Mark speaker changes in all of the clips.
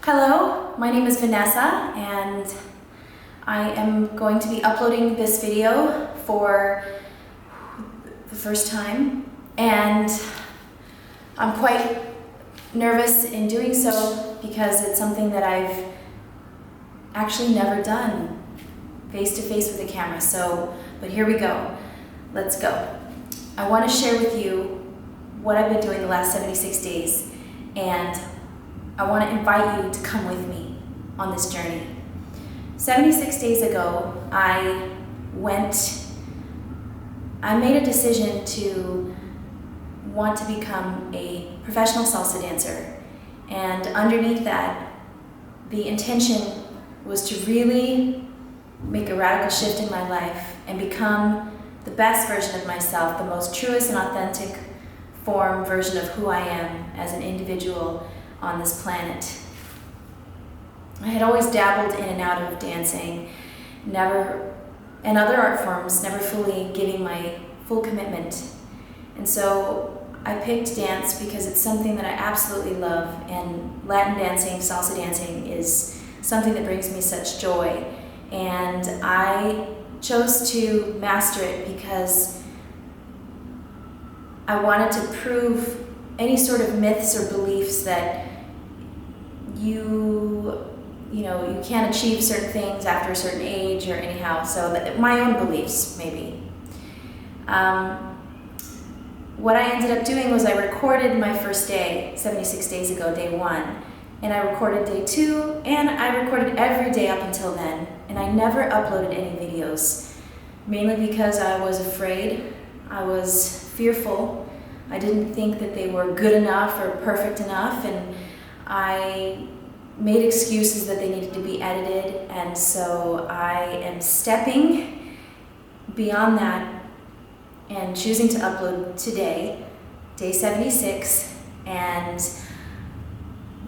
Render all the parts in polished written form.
Speaker 1: Hello, my name is Vanessa and I am going to be uploading this video for the first time, and I'm quite nervous in doing so because it's something that I've actually never done face to face with a camera. But here we go. Let's go. I want to share with you what I've been doing the last 76 days, and I want to invite you to come with me on this journey. 76 days ago, I made a decision to want to become a professional salsa dancer. And underneath that, the intention was to really make a radical shift in my life and become the best version of myself, the most truest and authentic form version of who I am as an individual on this planet. I had always dabbled in and out of dancing, and other art forms, never fully giving my full commitment. And so I picked dance because it's something that I absolutely love, and Latin dancing, salsa dancing is something that brings me such joy. And I chose to master it because I wanted to prove any sort of myths or beliefs that you can't achieve certain things after a certain age or anyhow. So that my own beliefs, maybe. What I ended up doing was I recorded my first day, 76 days ago, day one, and I recorded day two, and I recorded every day up until then, and I never uploaded any videos, mainly because I was afraid, I was fearful, I didn't think that they were good enough or perfect enough, and I made excuses that they needed to be edited. And so I am stepping beyond that and choosing to upload today, day 76, and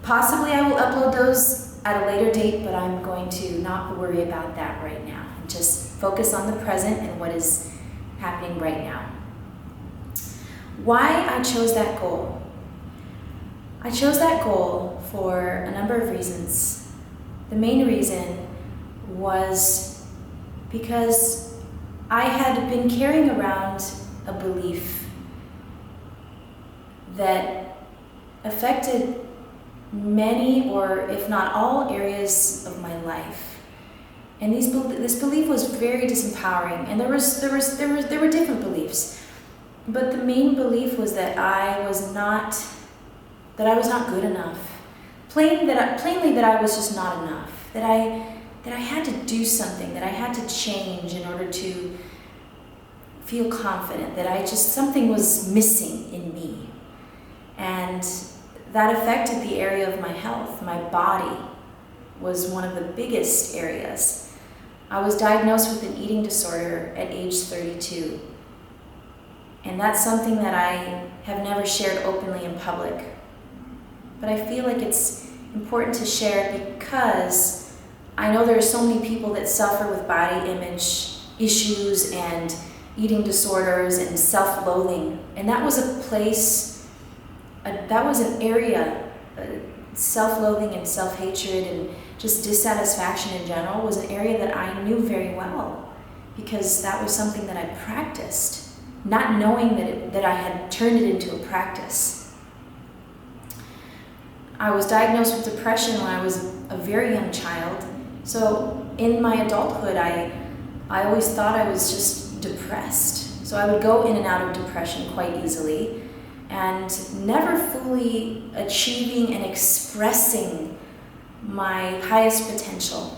Speaker 1: possibly I will upload those at a later date, but I'm going to not worry about that right now and just focus on the present and what is happening right now. Why I chose that goal? I chose that goal for a number of reasons. The main reason was because I had been carrying around a belief that affected many, or if not all, areas of my life. And this belief was very disempowering, and there were different beliefs. But the main belief was that I was not good enough. Plainly that I was just not enough. That I had to do something, that I had to change in order to feel confident, that something was missing in me. And that affected the area of my health. My body was one of the biggest areas. I was diagnosed with an eating disorder at age 32. And that's something that I have never shared openly in public. But I feel like it's important to share because I know there are so many people that suffer with body image issues and eating disorders and self-loathing. And that was a place, that was an area, self-loathing and self-hatred and just dissatisfaction in general was an area that I knew very well because that was something that I practiced, not knowing that I had turned it into a practice. I was diagnosed with depression when I was a very young child. So in my adulthood, I always thought I was just depressed. So I would go in and out of depression quite easily and never fully achieving and expressing my highest potential.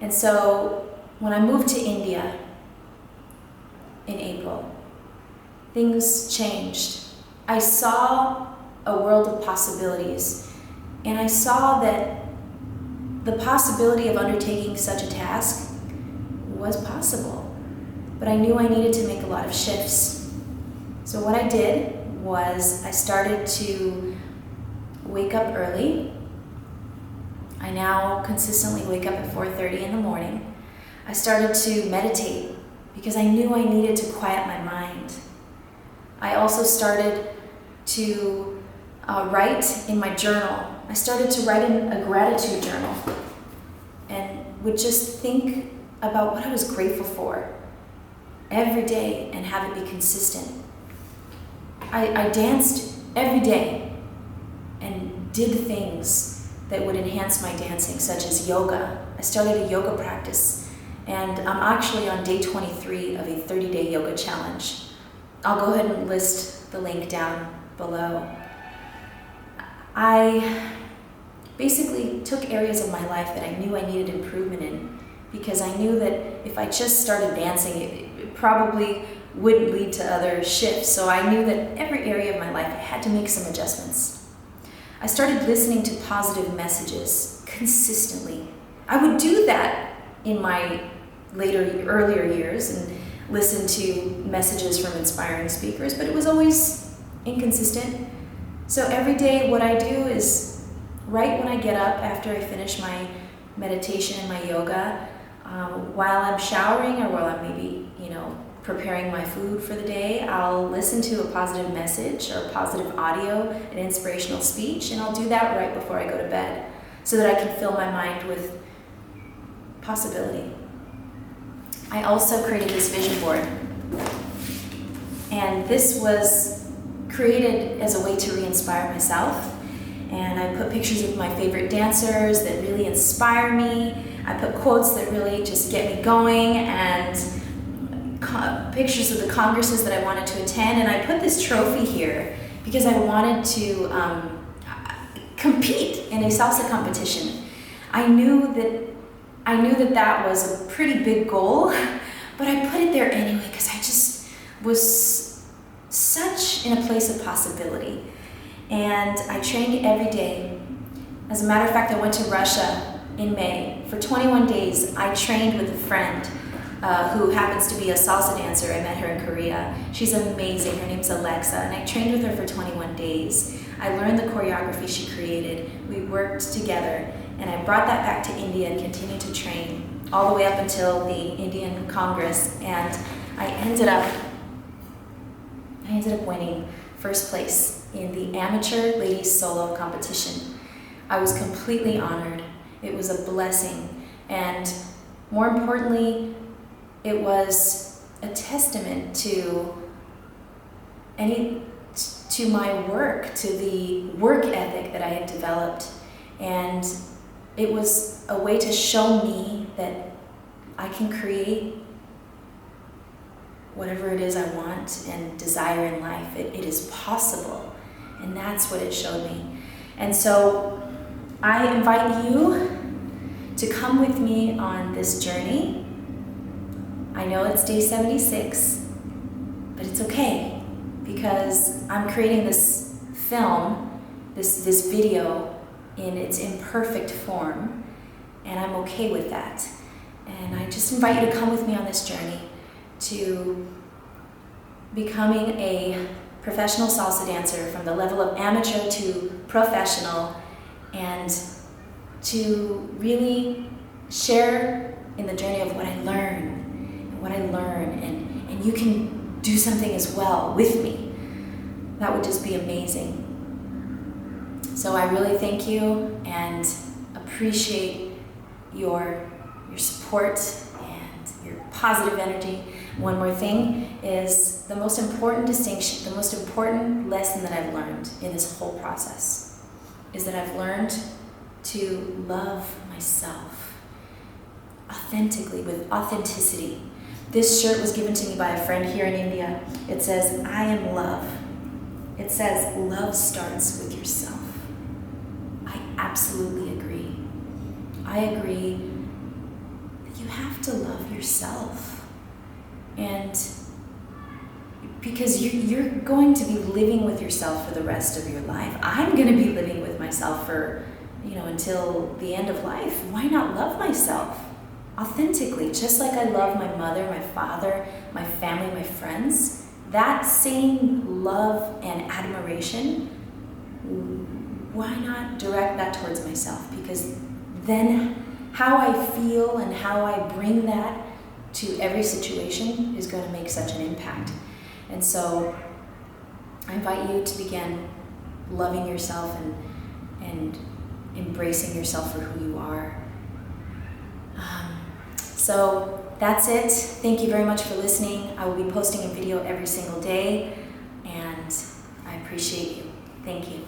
Speaker 1: And so when I moved to India in April, things changed. I saw a world of possibilities, and I saw that the possibility of undertaking such a task was possible, but I knew I needed to make a lot of shifts. So what I did was I started to wake up early. I now consistently wake up at 4:30 in the morning. I started to meditate because I knew I needed to quiet my mind. I also started to write in my journal. I started to write in a gratitude journal and would just think about what I was grateful for every day and have it be consistent. I danced every day and did things that would enhance my dancing, such as yoga. I started a yoga practice, and I'm actually on day 23 of a 30-day yoga challenge. I'll go ahead and list the link down below. I basically took areas of my life that I knew I needed improvement in, because I knew that if I just started dancing, it probably wouldn't lead to other shifts. So I knew that every area of my life I had to make some adjustments. I started listening to positive messages consistently. I would do that in my earlier years and listen to messages from inspiring speakers, but it was always inconsistent. So every day what I do is right when I get up after I finish my meditation and my yoga, while I'm showering or while I'm maybe, preparing my food for the day, I'll listen to a positive message or positive audio, an inspirational speech, and I'll do that right before I go to bed so that I can fill my mind with possibility. I also created this vision board, and this was created as a way to re-inspire myself. And I put pictures of my favorite dancers that really inspire me. I put quotes that really just get me going, and pictures of the congresses that I wanted to attend. And I put this trophy here because I wanted to compete in a salsa competition. I knew that was a pretty big goal, but I put it there anyway because I just was such in a place of possibility. And I trained every day. As a matter of fact, I went to Russia in May. For 21 days, I trained with a friend who happens to be a salsa dancer. I met her in Korea. She's amazing. Her name's Alexa, and I trained with her for 21 days. I learned the choreography she created. We worked together, and I brought that back to India and continued to train all the way up until the Indian Congress, and I ended up winning first place in the amateur ladies solo competition. I was completely honored. It was a blessing, and more importantly, it was a testament to my work, to the work ethic that I had developed, and it was a way to show me that I can create whatever it is I want and desire in life. It is possible, and that's what it showed me. And so I invite you to come with me on this journey. I know it's day 76, but it's okay, because I'm creating this film, this video in its imperfect form, and I'm okay with that. And I just invite you to come with me on this journey to becoming a professional salsa dancer, from the level of amateur to professional, and to really share in the journey of what I learn, and you can do something as well with me. That would just be amazing. So I really thank you and appreciate your support and your positive energy. One more thing is the most important distinction, the most important lesson that I've learned in this whole process is that I've learned to love myself authentically, with authenticity. This shirt was given to me by a friend here in India. It says, "I am love." It says, love starts with yourself. I absolutely agree. I agree that you have to love yourself. And because you're going to be living with yourself for the rest of your life. I'm going to be living with myself for, until the end of life. Why not love myself authentically, just like I love my mother, my father, my family, my friends? That same love and admiration, why not direct that towards myself? Because then how I feel and how I bring that to every situation is going to make such an impact. And so I invite you to begin loving yourself and embracing yourself for who you are. So that's it. Thank you very much for listening. I will be posting a video every single day, and I appreciate you. Thank you.